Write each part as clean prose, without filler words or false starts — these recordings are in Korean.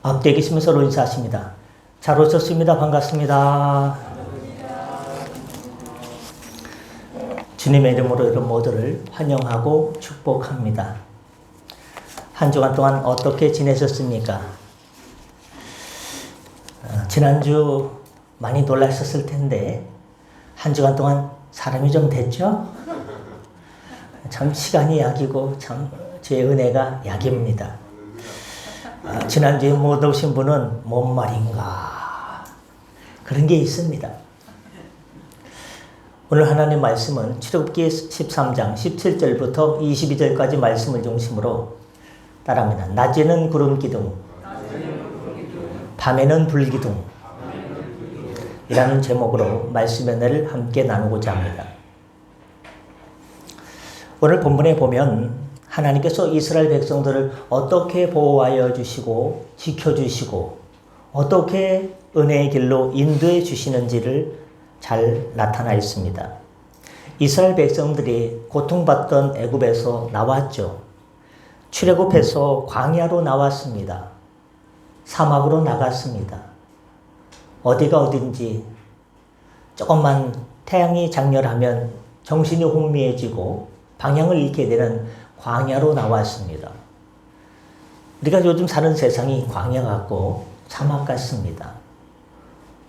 앞뒤에 계시면 서로 인사하십니다. 잘 오셨습니다. 반갑습니다. 주님의 이름으로 여러분 모두를 환영하고 축복합니다. 한 주간 동안 어떻게 지내셨습니까? 지난주 많이 놀라셨을 텐데 한 주간 동안 사람이 좀 됐죠? 참 시간이 약이고 참 주의 은혜가 약입니다. 지난주에 못 오신 분은 뭔 말인가 그런 게 있습니다. 오늘 하나님 말씀은 출애굽기 13장 17절부터 22절까지 말씀을 중심으로 따라합니다. 낮에는 구름 기둥, 밤에는 불 기둥 이라는 제목으로 말씀의 은혜를 함께 나누고자 합니다. 오늘 본문에 보면 하나님께서 이스라엘 백성들을 어떻게 보호하여 주시고 지켜주시고 어떻게 은혜의 길로 인도해 주시는지를 잘 나타나 있습니다. 이스라엘 백성들이 고통받던 애굽에서 나왔죠. 출애굽해서 광야로 나왔습니다. 사막으로 나갔습니다. 어디가 어딘지 조금만 태양이 장렬하면 정신이 혼미해지고 방향을 잃게 되는 광야로 나왔습니다. 우리가 요즘 사는 세상이 광야 같고 사막 같습니다.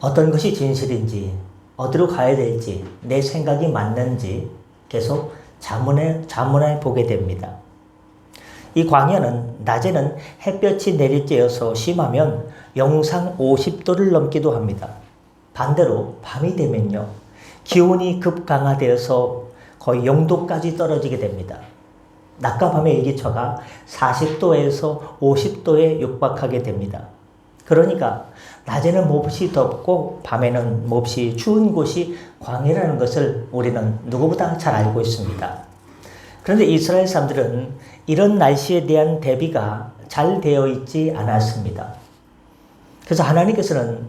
어떤 것이 진실인지 어디로 가야 될지 내 생각이 맞는지 계속 자문해 보게 됩니다. 이 광야는 낮에는 햇볕이 내리쬐어서 심하면 영상 50도를 넘기도 합니다. 반대로 밤이 되면요 기온이 급강하되어서 거의 0도까지 떨어지게 됩니다. 낮과 밤의 일기차가 40도에서 50도에 육박하게 됩니다. 그러니까 낮에는 몹시 덥고 밤에는 몹시 추운 곳이 광야라는 것을 우리는 누구보다 잘 알고 있습니다. 그런데 이스라엘 사람들은 이런 날씨에 대한 대비가 잘 되어 있지 않았습니다. 그래서 하나님께서는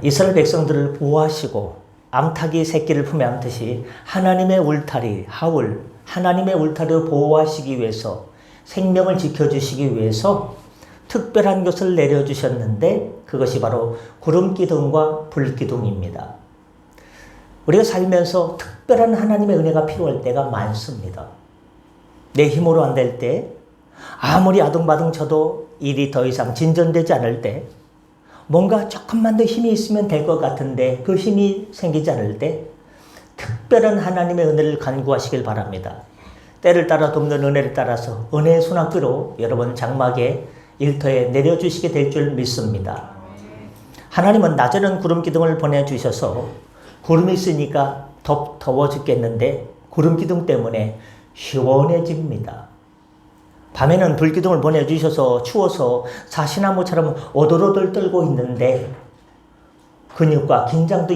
이스라엘 백성들을 보호하시고 암탉이 새끼를 품에 안듯이 하나님의 울타리, 하울, 하나님의 울타리를 보호하시기 위해서 생명을 지켜주시기 위해서 특별한 것을 내려주셨는데 그것이 바로 구름기둥과 불기둥입니다. 우리가 살면서 특별한 하나님의 은혜가 필요할 때가 많습니다. 내 힘으로 안 될 때, 아무리 아둥바둥 쳐도 일이 더 이상 진전되지 않을 때, 뭔가 조금만 더 힘이 있으면 될 것 같은데 그 힘이 생기지 않을 때 특별한 하나님의 은혜를 간구하시길 바랍니다. 때를 따라 돕는 은혜를 따라서 은혜의 소낙비로 여러분 장막에 일터에 내려주시게 될 줄 믿습니다. 하나님은 낮에는 구름 기둥을 보내주셔서 구름이 있으니까 더워 죽겠는데 구름 기둥 때문에 시원해집니다. 밤에는 불기둥을 보내주셔서 추워서 사시나무처럼 오돌오돌 떨고 있는데 근육과 긴장도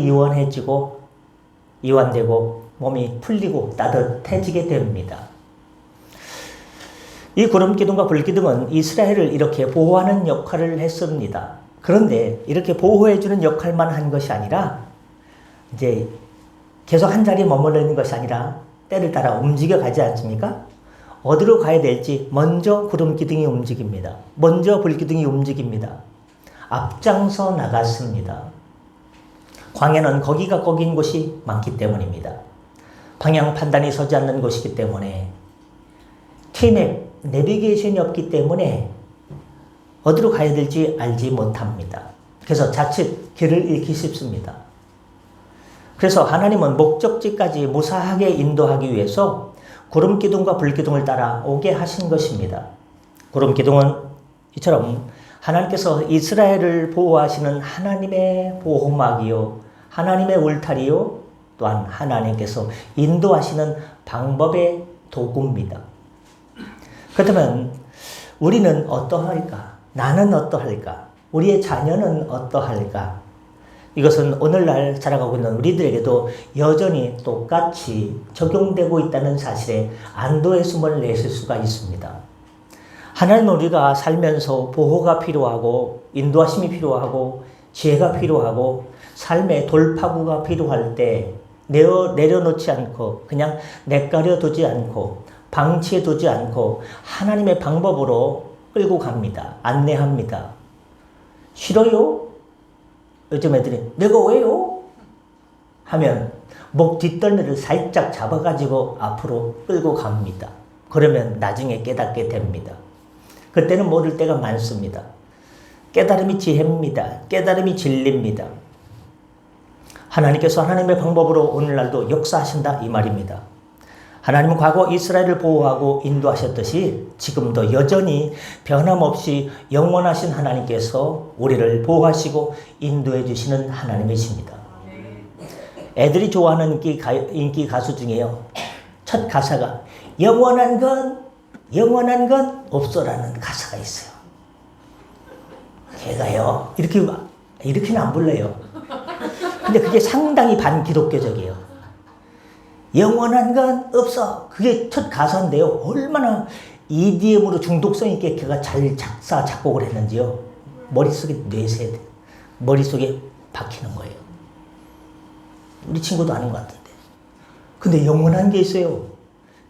이완되고 몸이 풀리고 따뜻해지게 됩니다. 이 구름기둥과 불기둥은 이스라엘을 이렇게 보호하는 역할을 했습니다. 그런데 이렇게 보호해주는 역할만 한 것이 아니라 이제 계속 한 자리에 머물러 있는 것이 아니라 때를 따라 움직여 가지 않습니까? 어디로 가야 될지 먼저 구름기둥이 움직입니다. 먼저 불기둥이 움직입니다. 앞장서 나갔습니다. 광야는 거기가 거긴 곳이 많기 때문입니다. 방향 판단이 서지 않는 곳이기 때문에 T맵, 내비게이션이 없기 때문에 어디로 가야 될지 알지 못합니다. 그래서 자칫 길을 잃기 쉽습니다. 그래서 하나님은 목적지까지 무사하게 인도하기 위해서 구름기둥과 불기둥을 따라 오게 하신 것입니다. 구름기둥은 이처럼 하나님께서 이스라엘을 보호하시는 하나님의 보호막이요, 하나님의 울타리요, 또한 하나님께서 인도하시는 방법의 도구입니다. 그렇다면 우리는 어떠할까? 나는 어떠할까? 우리의 자녀는 어떠할까? 이것은 오늘날 살아가고 있는 우리들에게도 여전히 똑같이 적용되고 있다는 사실에 안도의 숨을 내쉴 수가 있습니다. 하나님은 우리가 살면서 보호가 필요하고 인도하심이 필요하고 지혜가 필요하고 삶의 돌파구가 필요할 때 내려놓지 않고 그냥 내가려 두지 않고 방치해 두지 않고 하나님의 방법으로 끌고 갑니다. 안내합니다. 싫어요? 요즘 애들이 내가 왜요? 하면 목 뒷덜미를 살짝 잡아가지고 앞으로 끌고 갑니다. 그러면 나중에 깨닫게 됩니다. 그때는 모를 때가 많습니다. 깨달음이 지혜입니다. 깨달음이 진리입니다. 하나님께서 하나님의 방법으로 오늘날도 역사하신다 이 말입니다. 하나님은 과거 이스라엘을 보호하고 인도하셨듯이 지금도 여전히 변함없이 영원하신 하나님께서 우리를 보호하시고 인도해 주시는 하나님이십니다. 애들이 좋아하는 인기 가수 중에요. 첫 가사가 영원한 건 없어라는 가사가 있어요. 걔가요 이렇게는 안 불러요. 근데 그게 상당히 반기독교적이에요. 영원한 건 없어. 그게 첫 가사인데요. 얼마나 EDM으로 중독성 있게 걔가 잘 작곡을 했는지요. 머릿속에 머릿속에 박히는 거예요. 우리 친구도 아는 것 같은데. 근데 영원한 게 있어요.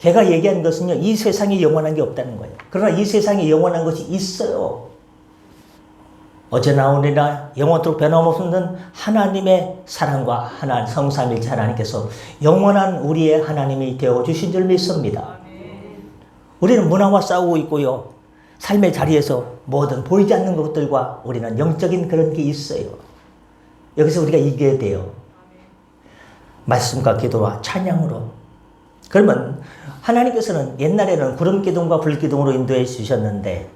걔가 얘기한 것은요. 이 세상에 영원한 게 없다는 거예요. 그러나 이 세상에 영원한 것이 있어요. 어제나 오늘이나 영원토록 변함없는 하나님의 사랑과 성삼일체 하나님께서 영원한 우리의 하나님이 되어주신 줄 믿습니다. 우리는 문화와 싸우고 있고요. 삶의 자리에서 뭐든 보이지 않는 것들과 우리는 영적인 그런 게 있어요. 여기서 우리가 이겨야 돼요. 말씀과 기도와 찬양으로. 그러면 하나님께서는 옛날에는 구름기둥과 불기둥으로 인도해 주셨는데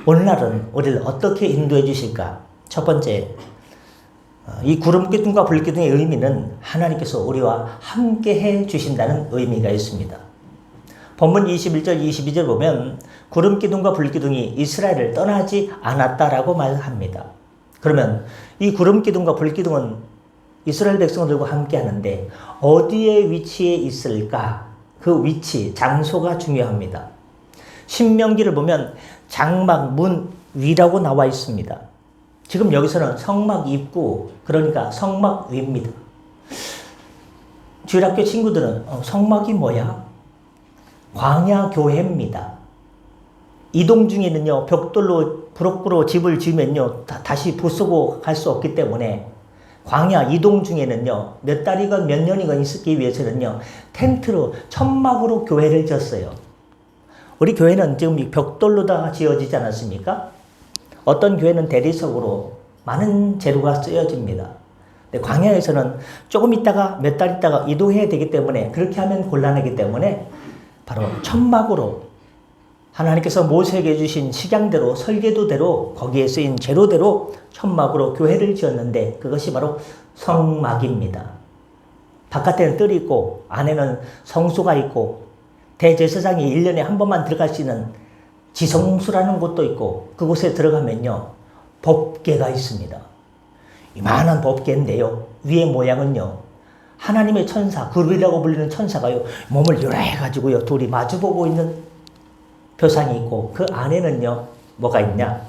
오늘날은 우리를 어떻게 인도해 주실까? 첫 번째, 이 구름기둥과 불기둥의 의미는 하나님께서 우리와 함께 해 주신다는 의미가 있습니다. 본문 21절, 22절 보면 구름기둥과 불기둥이 이스라엘을 떠나지 않았다라고 말합니다. 그러면 이 구름기둥과 불기둥은 이스라엘 백성들과 함께 하는데 어디에 위치해 있을까? 그 위치, 장소가 중요합니다. 신명기를 보면 장막 문 위라고 나와 있습니다. 지금 여기서는 성막 입구, 그러니까 성막 위입니다. 주일학교 친구들은 성막이 뭐야? 광야 교회입니다. 이동 중에는요, 벽돌로 브로크로 집을 지으면요, 다시 부수고 갈 수 없기 때문에 광야 이동 중에는요, 몇 달이건 몇 년이건 있기 위해서는요, 텐트로 천막으로 교회를 졌어요. 우리 교회는 지금 벽돌로 다 지어지지 않았습니까? 어떤 교회는 대리석으로 많은 재료가 쓰여집니다. 근데 광야에서는 조금 있다가 몇 달 있다가 이동해야 되기 때문에 그렇게 하면 곤란하기 때문에 바로 천막으로 하나님께서 모세에게 주신 식양대로 설계도대로 거기에 쓰인 재료대로 천막으로 교회를 지었는데 그것이 바로 성막입니다. 바깥에는 뜰이 있고 안에는 성소가 있고 대제사장이 1년에 한 번만 들어갈 수 있는 지성수라는 곳도 있고 그곳에 들어가면요 법궤가 있습니다. 이만한 법궤인데요 위의 모양은요 하나님의 천사, 그룹이라고 불리는 천사가요 몸을 요래해가지고요 둘이 마주보고 있는 표상이 있고 그 안에는요 뭐가 있냐,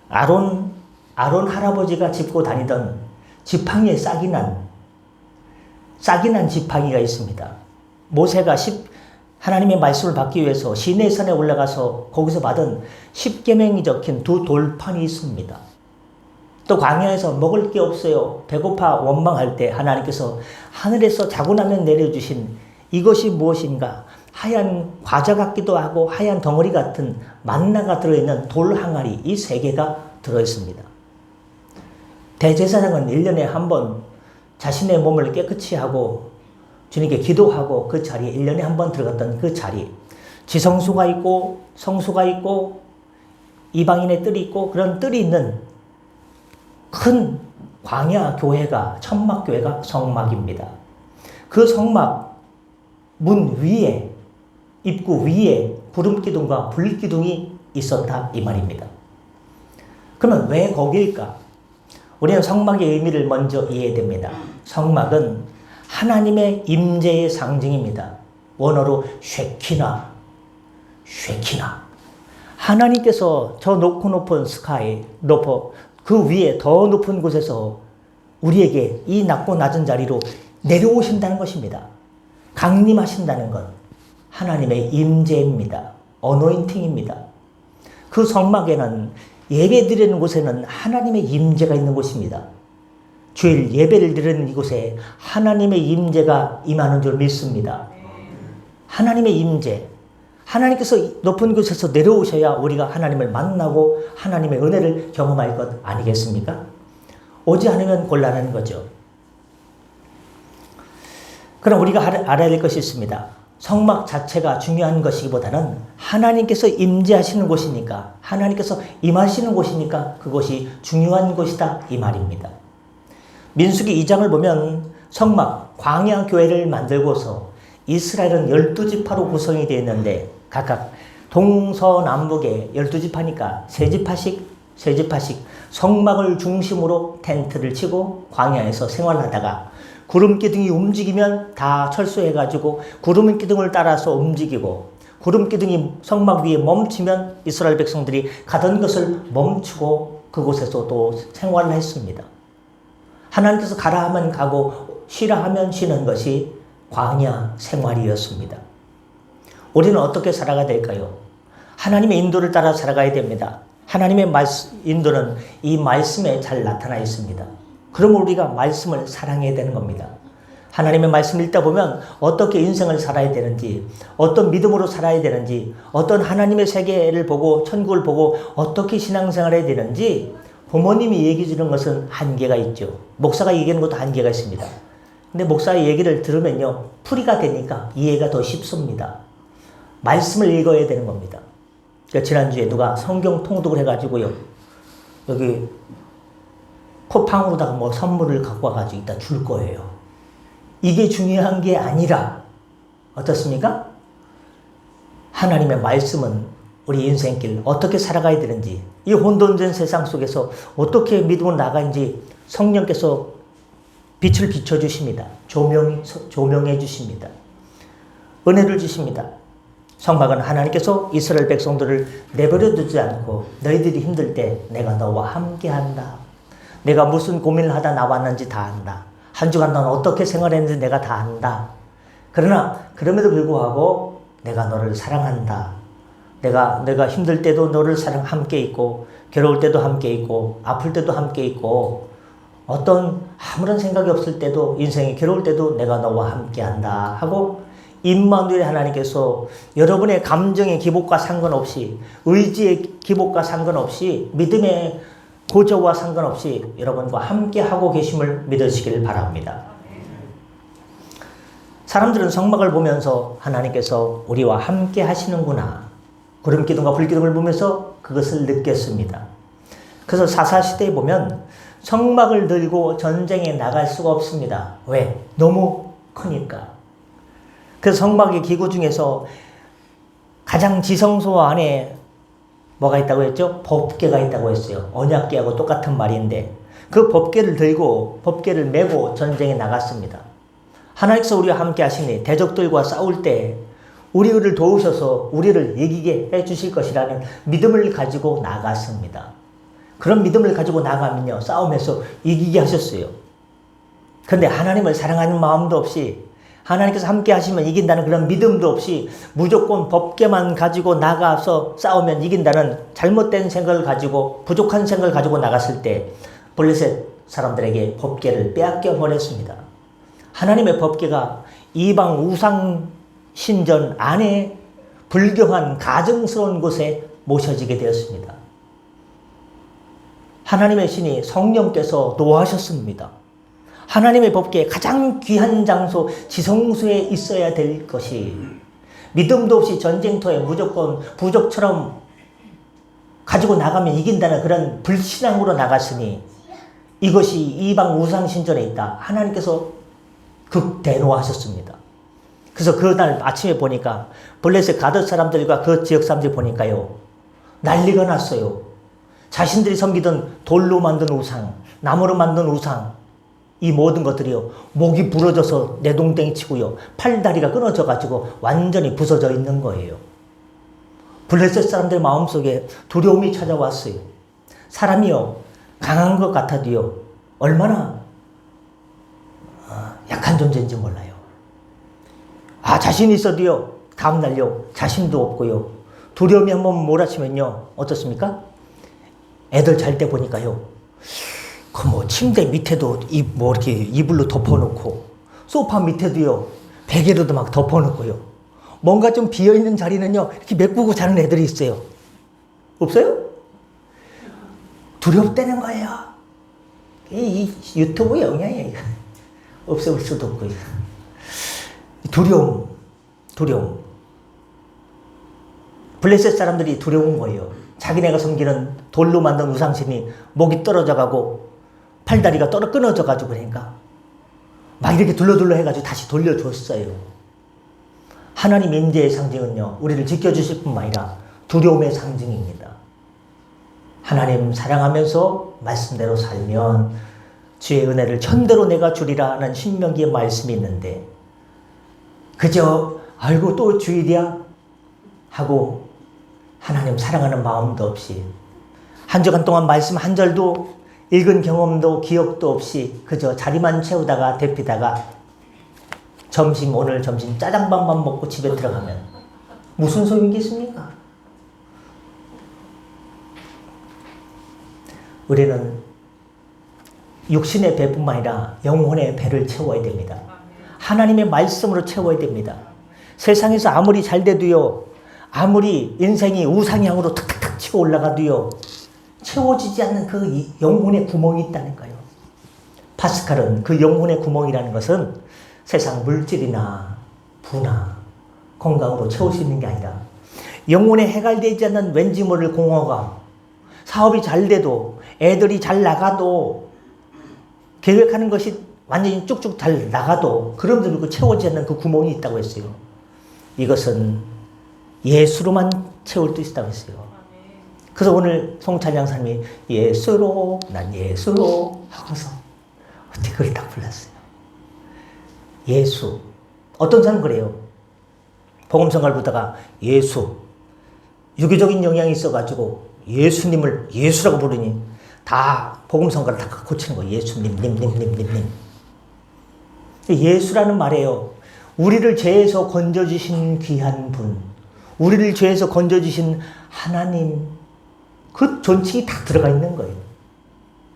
아론 할아버지가 짚고 다니던 지팡이에 싹이 난 지팡이가 있습니다. 모세가 하나님의 말씀을 받기 위해서 시내산에 올라가서 거기서 받은 10계명이 적힌 두 돌판이 있습니다. 또 광야에서 먹을 게 없어요. 배고파 원망할 때 하나님께서 하늘에서 자고 나면 내려주신 이것이 무엇인가? 하얀 과자 같기도 하고 하얀 덩어리 같은 만나가 들어있는 돌 항아리, 이 세 개가 들어있습니다. 대제사장은 1년에 한 번 자신의 몸을 깨끗이 하고 주님께 기도하고 그 자리에 1년에 한 번 들어갔던 그 자리, 지성소가 있고 성소가 있고 이방인의 뜰이 있고 그런 뜰이 있는 큰 광야 교회가 천막 교회가 성막입니다. 그 성막 문 위에 입구 위에 구름기둥과 불기둥이 있었다 이 말입니다. 그러면 왜 거기일까? 우리는 성막의 의미를 먼저 이해해야 됩니다. 성막은 하나님의 임재의 상징입니다. 원어로 쉐키나. 하나님께서 저 높은 스카이, 그 위에 더 높은 곳에서 우리에게 이 낮고 낮은 자리로 내려오신다는 것입니다. 강림하신다는 것. 하나님의 임재입니다. 어노인팅입니다. 그 성막에는 예배 드리는 곳에는 하나님의 임재가 있는 곳입니다. 주일 예배를 드리는 이곳에 하나님의 임재가 임하는 줄 믿습니다. 하나님의 임재. 하나님께서 높은 곳에서 내려오셔야 우리가 하나님을 만나고 하나님의 은혜를 경험할 것 아니겠습니까? 오지 않으면 곤란한 거죠. 그럼 우리가 알아야 될 것이 있습니다. 성막 자체가 중요한 것이기보다는 하나님께서 임재하시는 곳이니까, 하나님께서 임하시는 곳이니까 그곳이 중요한 곳이다 이 말입니다. 민수기 2장을 보면 성막, 광야 교회를 만들고서 이스라엘은 12지파로 구성이 되어 있는데 각각 동서남북에 12지파니까 세지파씩 성막을 중심으로 텐트를 치고 광야에서 생활하다가 구름 기둥이 움직이면 다 철수해가지고 구름 기둥을 따라서 움직이고 구름 기둥이 성막 위에 멈추면 이스라엘 백성들이 가던 것을 멈추고 그곳에서 또 생활을 했습니다. 하나님께서 가라 하면 가고 쉬라 하면 쉬는 것이 광야 생활이었습니다. 우리는 어떻게 살아가야 될까요? 하나님의 인도를 따라 살아가야 됩니다. 하나님의 인도는 이 말씀에 잘 나타나 있습니다. 그러면 우리가 말씀을 사랑해야 되는 겁니다. 하나님의 말씀을 읽다 보면 어떻게 인생을 살아야 되는지, 어떤 믿음으로 살아야 되는지, 어떤 하나님의 세계를 보고 천국을 보고 어떻게 신앙생활을 해야 되는지 부모님이 얘기해 주는 것은 한계가 있죠. 목사가 얘기하는 것도 한계가 있습니다. 근데 목사의 얘기를 들으면요, 풀이가 되니까 이해가 더 쉽습니다. 말씀을 읽어야 되는 겁니다. 그러니까 지난주에 누가 성경 통독을 해가지고요, 여기 포팡으로다가 뭐 선물을 갖고 와가지고 이따 줄 거예요. 이게 중요한 게 아니라 어떻습니까? 하나님의 말씀은 우리 인생길 어떻게 살아가야 되는지, 이 혼돈된 세상 속에서 어떻게 믿음으로 나가는지 성령께서 빛을 비춰주십니다. 조명해 주십니다. 은혜를 주십니다. 성막은 하나님께서 이스라엘 백성들을 내버려 두지 않고 너희들이 힘들 때 내가 너와 함께한다. 내가 무슨 고민을 하다 나왔는지 다 안다. 한 주간 넌 어떻게 생활했는지 내가 다 안다. 그러나 그럼에도 불구하고 내가 너를 사랑한다. 내가 힘들 때도 너를 함께 있고 괴로울 때도 함께 있고 아플 때도 함께 있고 어떤 아무런 생각이 없을 때도 인생이 괴로울 때도 내가 너와 함께한다 하고 임마누엘 하나님께서 여러분의 감정의 기복과 상관없이 의지의 기복과 상관없이 믿음의 고저와 상관없이 여러분과 함께하고 계심을 믿으시길 바랍니다. 사람들은 성막을 보면서 하나님께서 우리와 함께 하시는구나, 구름기둥과 불기둥을 보면서 그것을 느꼈습니다. 그래서 사사시대에 보면 성막을 들고 전쟁에 나갈 수가 없습니다. 왜? 너무 크니까. 그래서 성막의 기구 중에서 가장 지성소 안에 뭐가 있다고 했죠? 법궤가 있다고 했어요. 언약궤하고 똑같은 말인데 그 법궤를 들고 법궤를 메고 전쟁에 나갔습니다. 하나님께서 우리와 함께 하시니 대적들과 싸울 때 우리를 도우셔서 우리를 이기게 해주실 것이라는 믿음을 가지고 나갔습니다. 그런 믿음을 가지고 나가면요, 싸움에서 이기게 하셨어요. 그런데 하나님을 사랑하는 마음도 없이 하나님께서 함께 하시면 이긴다는 그런 믿음도 없이 무조건 법궤만 가지고 나가서 싸우면 이긴다는 잘못된 생각을 가지고 부족한 생각을 가지고 나갔을 때 블레셋 사람들에게 법궤를 빼앗겨 버렸습니다. 하나님의 법궤가 이방 우상 신전 안에 불경한 가증스러운 곳에 모셔지게 되었습니다. 하나님의 신이 성령께서 노하셨습니다. 하나님의 법궤에 가장 귀한 장소 지성소에 있어야 될 것이 믿음도 없이 전쟁터에 무조건 부족처럼 가지고 나가면 이긴다는 그런 불신앙으로 나갔으니 이것이 이방 우상신전에 있다. 하나님께서 극대노하셨습니다. 그래서 그날 아침에 보니까 블레셋 가드 사람들과 그 지역 사람들이 보니까요, 난리가 났어요. 자신들이 섬기던 돌로 만든 우상, 나무로 만든 우상, 이 모든 것들이요, 목이 부러져서 내동댕이 치고요, 팔다리가 끊어져가지고 완전히 부서져 있는 거예요. 블레셋 사람들 마음속에 두려움이 찾아왔어요. 사람이요, 강한 것 같아도요, 얼마나 약한 존재인지 몰라요. 자신이 있어도요, 다음날요, 자신도 없고요, 두려움이 한번 몰아치면요, 어떻습니까? 애들 잘 때 보니까요. 그 뭐 침대 밑에도 뭐 이렇게 이불로 덮어놓고 소파 밑에도요 베개로도 막 덮어놓고요. 뭔가 좀 비어있는 자리는요 이렇게 메꾸고 자는 애들이 있어요. 없어요? 두렵다는 거예요. 이 유튜브 영향이에요. 없을 수도 없고요. 두려움. 블레셋 사람들이 두려운 거예요. 자기네가 섬기는 돌로 만든 우상신이 목이 떨어져가고 팔다리가 끊어져가지고 그러니까 막 이렇게 둘러둘러 해가지고 다시 돌려줬어요. 하나님 임재의 상징은요 우리를 지켜주실 뿐만 아니라 두려움의 상징입니다. 하나님 사랑하면서 말씀대로 살면 주의 은혜를 천대로 내가 주리라 하는 신명기의 말씀이 있는데 그저 아이고 또 주일이야 하고 하나님 사랑하는 마음도 없이 한 주간 동안 말씀 한 절도 읽은 경험도 기억도 없이 그저 자리만 채우다가 데피다가 오늘 점심 짜장밥만 먹고 집에 들어가면 무슨 소용이겠습니까? 우리는 육신의 배뿐만 아니라 영혼의 배를 채워야 됩니다. 하나님의 말씀으로 채워야 됩니다. 세상에서 아무리 잘 돼도요, 아무리 인생이 우상향으로 탁탁탁 치고 올라가도요, 채워지지 않는 그 영혼의 구멍이 있다니까요. 파스칼은 그 영혼의 구멍이라는 것은 세상 물질이나 부나 건강으로 채울 수 있는 게 아니라 영혼에 해갈되지 않는 왠지 모를 공허감, 사업이 잘 돼도 애들이 잘 나가도 계획하는 것이 완전히 쭉쭉 잘 나가도 그럼에도 그 채워지지 않는 그 구멍이 있다고 했어요. 이것은 예수로만 채울 수 있다고 했어요. 그래서 오늘 송찬양사님이 예수로 난 예수로 하고서 어떻게 그걸 딱 불렀어요. 예수. 어떤 사람은 그래요. 복음성가를 부르다가 예수. 유교적인 영향이 있어가지고 예수님을 예수라고 부르니 다 복음성가를 다 고치는 거예요. 예수님, 님. 예수라는 말이에요. 우리를 죄에서 건져주신 귀한 분, 우리를 죄에서 건져주신 하나님, 그 존칭이 다 들어가 있는 거예요.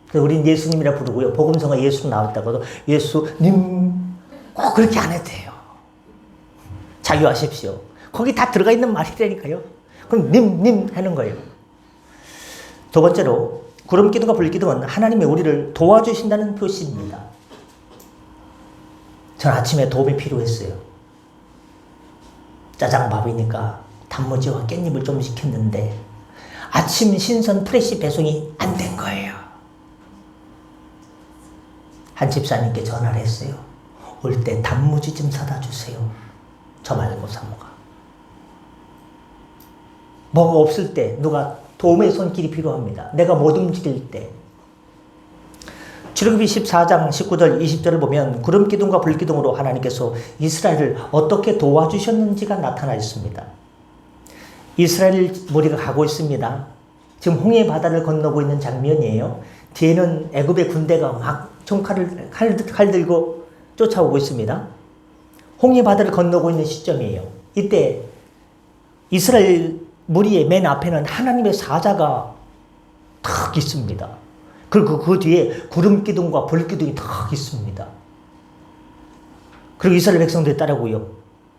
그래서 우린 예수님이라 부르고요. 복음성가 예수 나왔다고도 예수님 꼭 그렇게 안 해도 돼요. 자유하십시오. 거기 다 들어가 있는 말이라니까요. 그럼 님 하는 거예요. 두 번째로 구름기둥과 불기둥은 하나님이 우리를 도와주신다는 표시입니다. 전 아침에 도움이 필요했어요. 짜장밥이니까 단무지와 깻잎을 좀 시켰는데 아침 신선 프레시 배송이 안 된 거예요. 한 집사님께 전화를 했어요. 올 때 단무지 좀 사다 주세요. 저 말고 사모가. 뭐가 없을 때 누가 도움의 손길이 필요합니다. 내가 못 움직일 때. 출애굽기 14장 19절 20절을 보면 구름기둥과 불기둥으로 하나님께서 이스라엘을 어떻게 도와주셨는지가 나타나 있습니다. 이스라엘 무리가 가고 있습니다. 지금 홍해 바다를 건너고 있는 장면이에요. 뒤에는 애굽의 군대가 막 칼 들고 쫓아오고 있습니다. 홍해 바다를 건너고 있는 시점이에요. 이때 이스라엘 무리의 맨 앞에는 하나님의 사자가 탁 있습니다. 그리고 그 뒤에 구름기둥과 불기둥이 탁 있습니다. 그리고 이스라엘 백성들이 따르고요.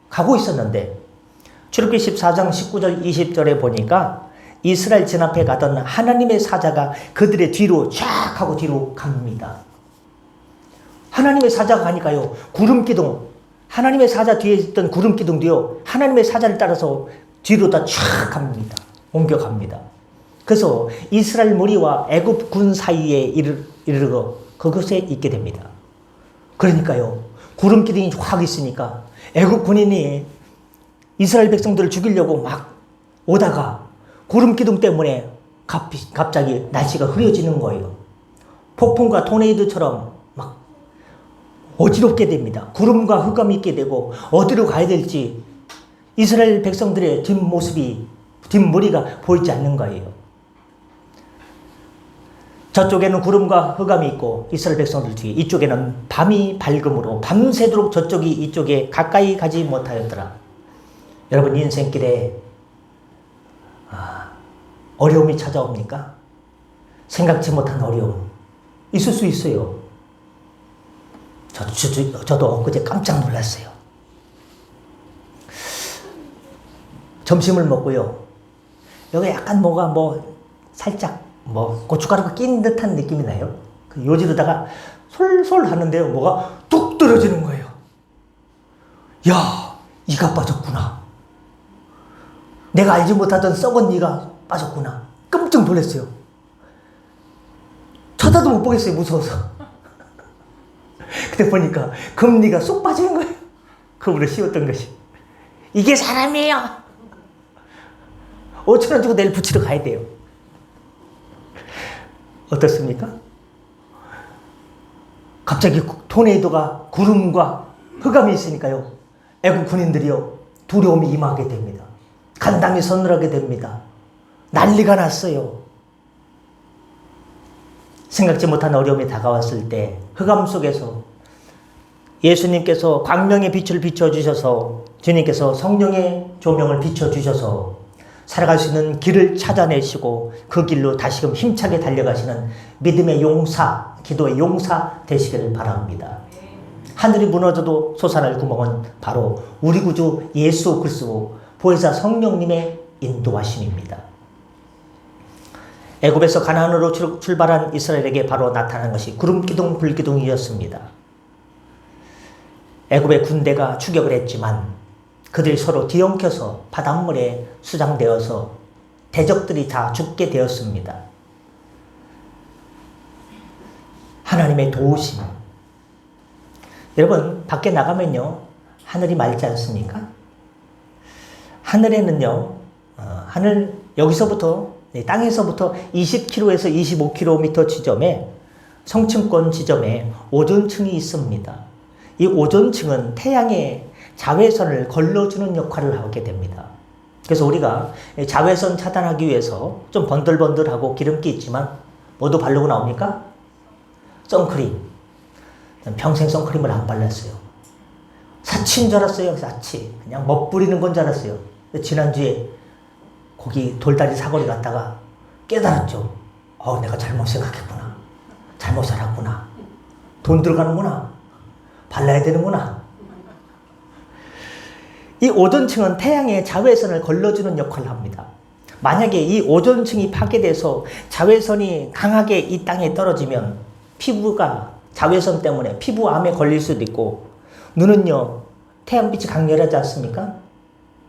가고 있었는데 출애굽기 14장 19절 20절에 보니까 이스라엘 진 앞에 가던 하나님의 사자가 그들의 뒤로 쫙 하고 뒤로 갑니다. 하나님의 사자가 가니까요. 구름기둥, 하나님의 사자 뒤에 있던 구름기둥도요. 하나님의 사자를 따라서 뒤로 다 쫙 갑니다. 옮겨갑니다. 그래서 이스라엘 무리와 애굽 군 사이에 이르러 그곳에 있게 됩니다. 그러니까요. 구름기둥이 확 있으니까 애굽 군인이 이스라엘 백성들을 죽이려고 막 오다가 구름기둥 때문에 갑자기 날씨가 흐려지는 거예요. 폭풍과 토네이도처럼 막 어지럽게 됩니다. 구름과 흑암이 있게 되고 어디로 가야 될지 이스라엘 백성들의 뒷머리가 보이지 않는 거예요. 저쪽에는 구름과 흑암이 있고 이스라엘 백성들 뒤에 이쪽에는 밤이 밝음으로 밤새도록 저쪽이 이쪽에 가까이 가지 못하였더라. 여러분 인생길에 어려움이 찾아옵니까? 생각지 못한 어려움 있을 수 있어요. 저도 엊그제 깜짝 놀랐어요. 점심을 먹고요. 여기 약간 뭐가 살짝 고춧가루가 낀 듯한 느낌이 나요. 그 요지르다가 솔솔 하는데요. 뭐가 뚝 떨어지는 거예요. 야, 이가 빠졌구나. 내가 알지 못하던 썩은 이가 빠졌구나. 깜짝 놀랐어요. 쳐다도 못 보겠어요. 무서워서. 그때 보니까 금리가 쏙 빠지는 거예요. 그물에 씌웠던 것이. 이게 사람이에요. 5,000원 주고 내일 붙이러 가야 돼요. 어떻습니까? 갑자기 토네이도가 구름과 흑암이 있으니까요. 애국 군인들이요. 두려움이 임하게 됩니다. 간담이 서늘하게 됩니다. 난리가 났어요. 생각지 못한 어려움이 다가왔을 때 흑암 속에서 예수님께서 광명의 빛을 비춰주셔서 주님께서 성령의 조명을 비춰주셔서 살아갈 수 있는 길을 찾아내시고 그 길로 다시금 힘차게 달려가시는 믿음의 용사, 기도의 용사 되시기를 바랍니다. 하늘이 무너져도 솟아날 구멍은 바로 우리 구주 예수 그리스도 보혜사 성령님의 인도하심입니다. 애굽에서 가나안으로 출발한 이스라엘에게 바로 나타난 것이 구름기둥 불기둥이었습니다. 애굽의 군대가 추격을 했지만 그들이 서로 뒤엉켜서 바닷물에 수장되어서 대적들이 다 죽게 되었습니다. 하나님의 도우심. 여러분, 밖에 나가면요, 하늘이 맑지 않습니까? 하늘에는요, 여기서부터, 땅에서부터 20km에서 25km 지점에, 성층권 지점에 오존층이 있습니다. 이 오존층은 태양의 자외선을 걸러주는 역할을 하게 됩니다. 그래서 우리가 자외선 차단하기 위해서 좀 번들번들하고 기름기 있지만 뭐도 바르고 나옵니까? 선크림. 평생 선크림을 안 발랐어요. 사치인 줄 알았어요. 사치. 그냥 멋부리는 건 줄 알았어요. 지난주에 거기 돌다리 사거리 갔다가 깨달았죠. 내가 잘못 생각했구나. 잘못 살았구나. 돈 들어가는구나. 발라야 되는구나. 이 오존층은 태양의 자외선을 걸러주는 역할을 합니다. 만약에 이 오존층이 파괴돼서 자외선이 강하게 이 땅에 떨어지면 피부가 자외선 때문에 피부암에 걸릴 수도 있고, 눈은요, 태양빛이 강렬하지 않습니까?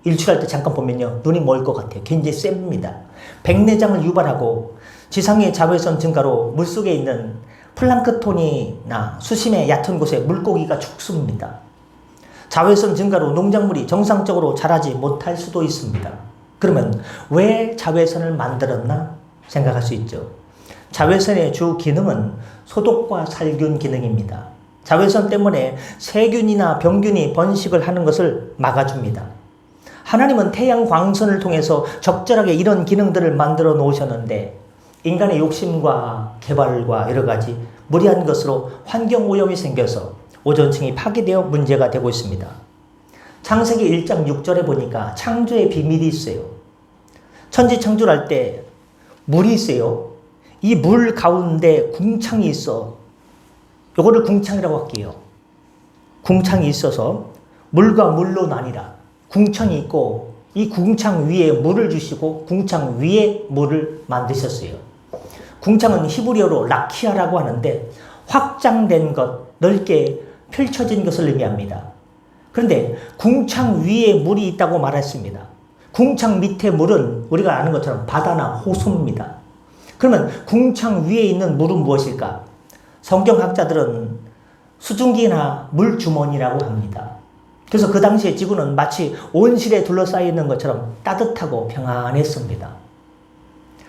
일출할 때 잠깐 보면요, 눈이 멀 것 같아요. 굉장히 셉니다. 백내장을 유발하고 지상의 자외선 증가로 물속에 있는 플랑크톤이나 수심의 얕은 곳에 물고기가 죽습니다. 자외선 증가로 농작물이 정상적으로 자라지 못할 수도 있습니다. 그러면 왜 자외선을 만들었나 생각할 수 있죠. 자외선의 주 기능은 소독과 살균 기능입니다. 자외선 때문에 세균이나 병균이 번식을 하는 것을 막아줍니다. 하나님은 태양 광선을 통해서 적절하게 이런 기능들을 만들어 놓으셨는데 인간의 욕심과 개발과 여러 가지 무리한 것으로 환경 오염이 생겨서 오존층이 파괴되어 문제가 되고 있습니다. 창세기 1장 6절에 보니까 창조의 비밀이 있어요. 천지 창조를 할 때 물이 있어요. 이 물 가운데 궁창이 있어. 요거를 궁창이라고 할게요. 궁창이 있어서 물과 물로 나뉘라. 궁창이 있고 이 궁창 위에 물을 주시고 궁창 위에 물을 만드셨어요. 궁창은 히브리어로 라키아라고 하는데 확장된 것, 넓게 펼쳐진 것을 의미합니다. 그런데 궁창 위에 물이 있다고 말했습니다. 궁창 밑에 물은 우리가 아는 것처럼 바다나 호수입니다. 그러면 궁창 위에 있는 물은 무엇일까? 성경학자들은 수증기나 물주머니라고 합니다. 그래서 그 당시에 지구는 마치 온실에 둘러싸여 있는 것처럼 따뜻하고 평안했습니다.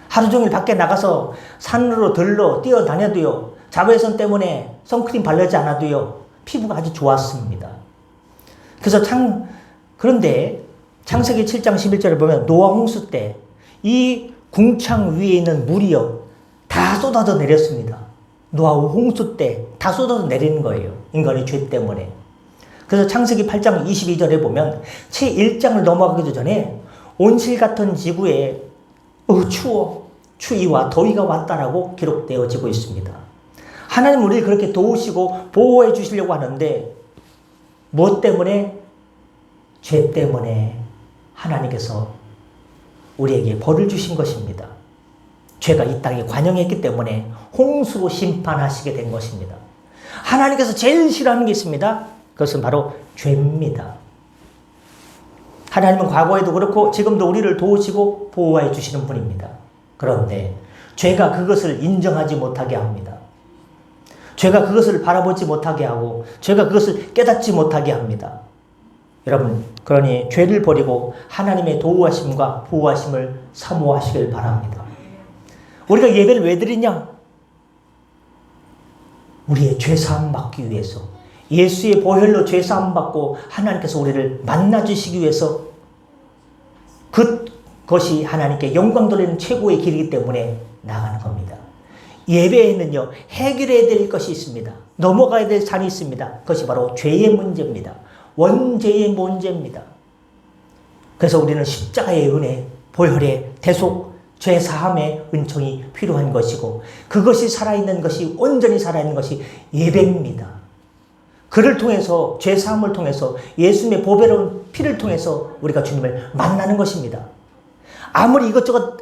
하루 종일 밖에 나가서 산으로 들러 뛰어다녀도요, 자외선 때문에 선크림 바르지 않아도요, 피부가 아주 좋았습니다. 그래서 그런데 창세기 7장 11절에 보면 노아 홍수 때 이 궁창 위에 있는 물이요, 다 쏟아져 내렸습니다. 노아 홍수 때 다 쏟아져 내리는 거예요. 인간의 죄 때문에. 그래서 창세기 8장 22절에 보면 채 1장을 넘어가기도 전에 온실 같은 지구에 추워. 추위와 더위가 왔다라고 기록되어지고 있습니다. 하나님 우리를 그렇게 도우시고 보호해 주시려고 하는데 무엇 때문에? 죄 때문에 하나님께서 우리에게 벌을 주신 것입니다. 죄가 이 땅에 관영했기 때문에 홍수로 심판하시게 된 것입니다. 하나님께서 제일 싫어하는 게 있습니다. 그것은 바로 죄입니다. 하나님은 과거에도 그렇고 지금도 우리를 도우시고 보호해 주시는 분입니다. 그런데 죄가 그것을 인정하지 못하게 합니다. 죄가 그것을 바라보지 못하게 하고 죄가 그것을 깨닫지 못하게 합니다. 여러분, 그러니 죄를 버리고 하나님의 도우하심과 보호하심을 사모하시길 바랍니다. 우리가 예배를 왜 드리냐? 우리의 죄사함 받기 위해서, 예수의 보혈로 죄사함 받고 하나님께서 우리를 만나주시기 위해서, 그것이 하나님께 영광 돌리는 최고의 길이기 때문에 나가는 겁니다. 예배에는요, 해결해야 될 것이 있습니다. 넘어가야 될 산이 있습니다. 그것이 바로 죄의 문제입니다. 원죄의 문제입니다. 그래서 우리는 십자가의 은혜, 보혈의 대속, 죄사함의 은총이 필요한 것이고, 그것이 살아있는 것이, 온전히 살아있는 것이 예배입니다. 그를 통해서, 죄사함을 통해서, 예수님의 보배로운 피를 통해서 우리가 주님을 만나는 것입니다. 아무리 이것저것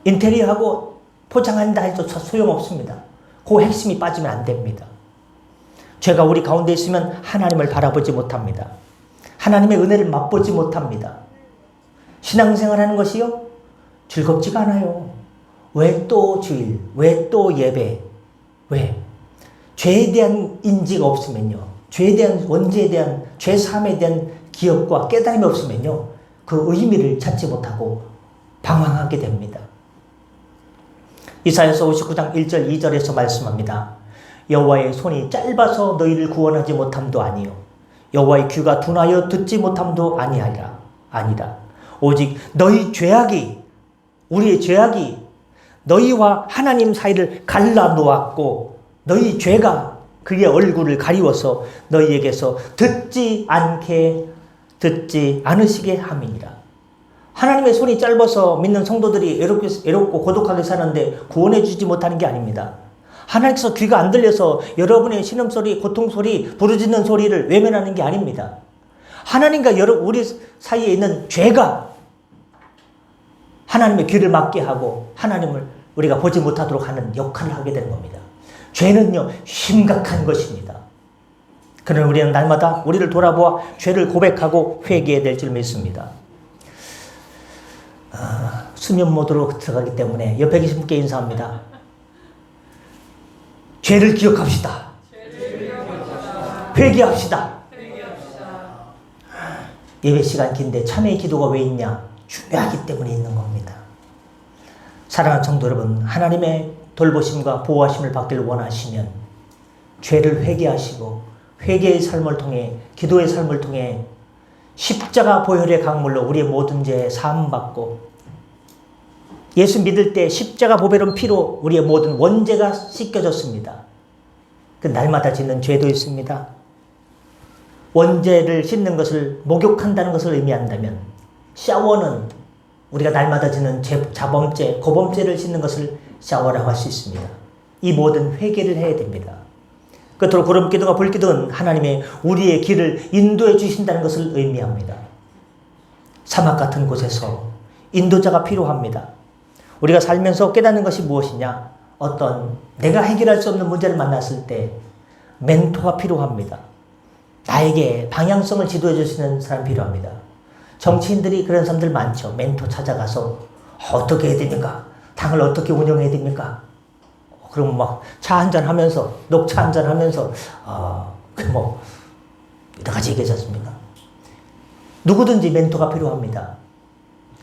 인테리어하고 포장한다 해도 소용없습니다. 그 핵심이 빠지면 안 됩니다. 죄가 우리 가운데 있으면 하나님을 바라보지 못합니다. 하나님의 은혜를 맛보지 못합니다. 신앙생활하는 것이요, 즐겁지가 않아요. 왜 또 주일? 왜 또 예배? 왜? 죄에 대한 인지가 없으면요, 죄에 대한, 원죄에 대한, 죄사함에 대한 기억과 깨달음이 없으면요, 그 의미를 찾지 못하고 방황하게 됩니다. 이사야서 59장 1절 2절에서 말씀합니다. 여호와의 손이 짧아서 너희를 구원하지 못함도 아니요, 여호와의 귀가 둔하여 듣지 못함도 아니라 오직 너희 죄악이, 우리의 죄악이 너희와 하나님 사이를 갈라놓았고, 너희 죄가 그의 얼굴을 가리워서 너희에게서 듣지 않으시게 함이니라. 하나님의 손이 짧아서 믿는 성도들이 외롭고 고독하게 사는데 구원해 주지 못하는 게 아닙니다. 하나님께서 귀가 안 들려서 여러분의 신음소리, 고통소리, 부르짖는 소리를 외면하는 게 아닙니다. 하나님과 우리 사이에 있는 죄가 하나님의 귀를 막게 하고 하나님을 우리가 보지 못하도록 하는 역할을 하게 되는 겁니다. 죄는요, 심각한 것입니다. 그러나 우리는 날마다 우리를 돌아보아 죄를 고백하고 회개해야 될 줄 믿습니다. 수면 모드로 들어가기 때문에 옆에 계신 분께 인사합니다. 죄를 기억합시다. 회개합시다. 예배 시간 긴데 참회의 기도가 왜 있냐? 중요하기 때문에 있는 겁니다. 사랑하는 성도 여러분, 하나님의 돌보심과 보호하심을 받기를 원하시면 죄를 회개하시고, 회개의 삶을 통해, 기도의 삶을 통해 십자가 보혈의 강물로 우리의 모든 죄 사함받고, 예수 믿을 때 십자가 보배로운 피로 우리의 모든 원죄가 씻겨졌습니다. 그 날마다 짓는 죄도 있습니다. 원죄를 씻는 것을 목욕한다는 것을 의미한다면, 샤워는 우리가 날마다 짓는 자범죄, 고범죄를 씻는 것을 샤워라고 할 수 있습니다. 이 모든 회개를 해야 됩니다. 끝으로 구름기둥과 불기둥은 하나님의 우리의 길을 인도해 주신다는 것을 의미합니다. 사막 같은 곳에서 인도자가 필요합니다. 우리가 살면서 깨닫는 것이 무엇이냐? 어떤 내가 해결할 수 없는 문제를 만났을 때 멘토가 필요합니다. 나에게 방향성을 지도해 주시는 사람이 필요합니다. 정치인들이 그런 사람들 많죠. 멘토 찾아가서 어떻게 해야 됩니까? 당을 어떻게 운영해야 됩니까? 그럼 막 차 한잔 하면서, 녹차 한잔 하면서, 여러 가지 얘기하지 않습니까? 누구든지 멘토가 필요합니다.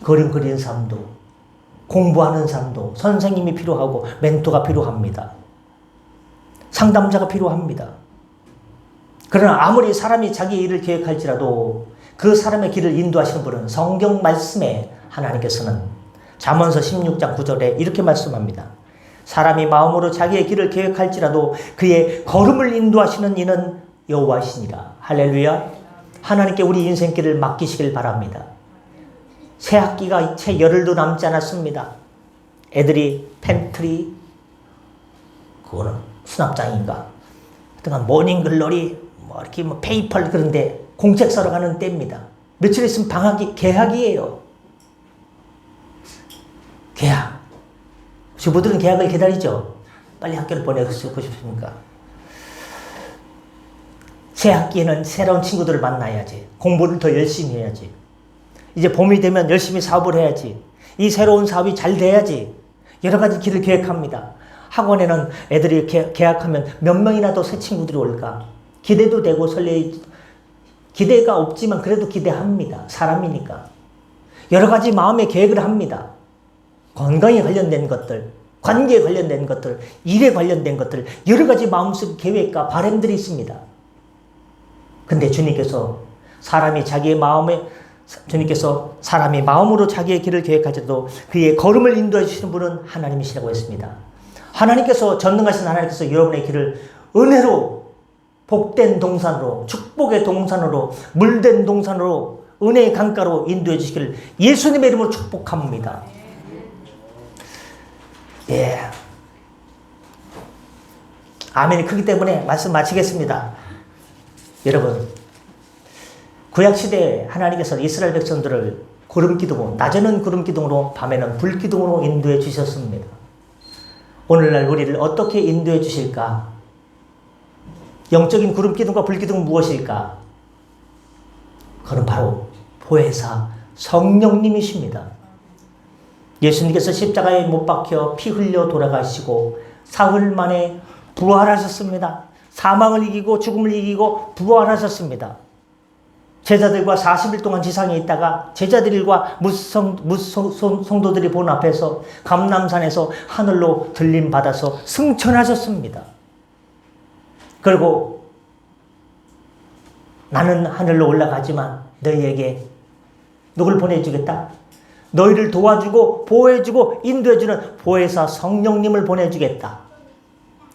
그림 그리는 사람도, 공부하는 사람도 선생님이 필요하고 멘토가 필요합니다. 상담자가 필요합니다. 그러나 아무리 사람이 자기 일을 계획할지라도 그 사람의 길을 인도하시는 분은 성경 말씀에 하나님께서는 잠언서 16장 9절에 이렇게 말씀합니다. 사람이 마음으로 자기의 길을 계획할지라도 그의 걸음을 인도하시는 이는 여호와시니라. 할렐루야. 하나님께 우리 인생길을 맡기시길 바랍니다. 새 학기가 채 열흘도 남지 않았습니다. 애들이 팬트리, 그거는 수납장인가, 하여튼 모닝글로리, 뭐 이렇게 뭐 페이펄 그런데 공책 사러 가는 때입니다. 며칠 있으면 개학이에요. 개학. 주부들은 개학을 기다리죠. 빨리 학교를 보내고 싶습니까? 새 학기에는 새로운 친구들을 만나야지. 공부를 더 열심히 해야지. 이제 봄이 되면 열심히 사업을 해야지. 이 새로운 사업이 잘 돼야지. 여러 가지 길을 계획합니다. 학원에는 애들이 개학하면 몇 명이나 더 새 친구들이 올까? 기대도 되고 기대가 없지만 그래도 기대합니다. 사람이니까. 여러 가지 마음의 계획을 합니다. 건강에 관련된 것들, 관계에 관련된 것들, 일에 관련된 것들, 여러 가지 마음속 계획과 바람들이 있습니다. 근데 주님께서 사람이 마음으로 자기의 길을 계획하셔도 그의 걸음을 인도해 주시는 분은 하나님이시라고 했습니다. 하나님께서, 전능하신 하나님께서 여러분의 길을 은혜로, 복된 동산으로, 축복의 동산으로, 물된 동산으로, 은혜의 강가로 인도해 주시기를 예수님의 이름으로 축복합니다. 예. 아멘이 크기 때문에 말씀 마치겠습니다. 여러분, 구약시대에 하나님께서 이스라엘 백성들을 구름기둥으로, 낮에는 구름기둥으로, 밤에는 불기둥으로 인도해 주셨습니다. 오늘날 우리를 어떻게 인도해 주실까? 영적인 구름기둥과 불기둥은 무엇일까? 그건 바로 보혜사 성령님이십니다. 예수님께서 십자가에 못 박혀 피 흘려 돌아가시고 사흘 만에 부활하셨습니다. 사망을 이기고 죽음을 이기고 부활하셨습니다. 제자들과 40일 동안 지상에 있다가 제자들과 무성도들이 본 앞에서 감람산에서 하늘로 들림 받아서 승천하셨습니다. 그리고 나는 하늘로 올라가지만 너희에게 누굴 보내주겠다? 너희를 도와주고 보호해주고 인도해주는 보혜사 성령님을 보내주겠다.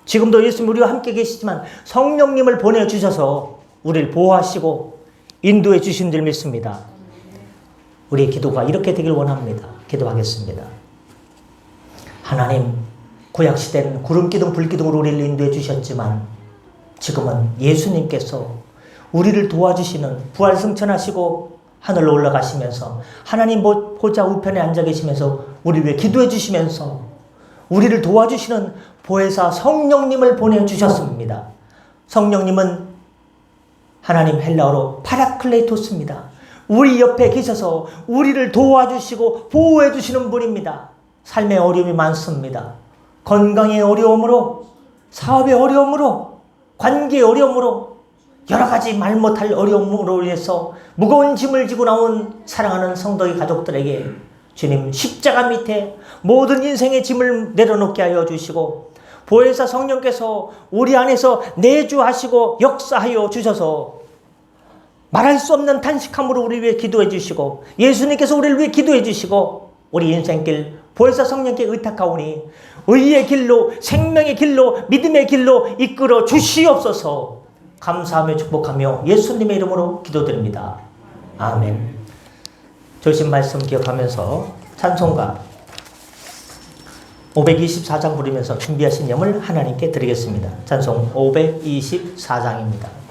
지금도 예수님 우리와 함께 계시지만 성령님을 보내주셔서 우리를 보호하시고 인도해 주신 줄 믿습니다. 우리의 기도가 이렇게 되길 원합니다. 기도하겠습니다. 하나님, 구약시대는 구름기둥 불기둥으로 우리를 인도해 주셨지만 지금은 예수님께서 우리를 도와주시는, 부활승천하시고 하늘로 올라가시면서 하나님 보좌 우편에 앉아 계시면서 우리를 위해 기도해 주시면서 우리를 도와주시는 보혜사 성령님을 보내주셨습니다. 성령님은 하나님 헬라어로 파라클레토스입니다. 우리 옆에 계셔서 우리를 도와주시고 보호해 주시는 분입니다. 삶의 어려움이 많습니다. 건강의 어려움으로, 사업의 어려움으로, 관계의 어려움으로, 여러 가지 말 못할 어려움으로 인해서 무거운 짐을 지고 나온 사랑하는 성도의 가족들에게 주님 십자가 밑에 모든 인생의 짐을 내려놓게 하여 주시고 보혜사 성령께서 우리 안에서 내주하시고 역사하여 주셔서 말할 수 없는 탄식함으로 우리 위해 기도해 주시고 예수님께서 우리를 위해 기도해 주시고 우리 인생길 보혜사 성령께 의탁하오니 의의 길로, 생명의 길로, 믿음의 길로 이끌어 주시옵소서. 감사하며 축복하며 예수님의 이름으로 기도드립니다. 아멘. 주신 말씀 기억하면서 찬송가 524장 부르면서 준비하신 염을 하나님께 드리겠습니다. 찬송 524장입니다.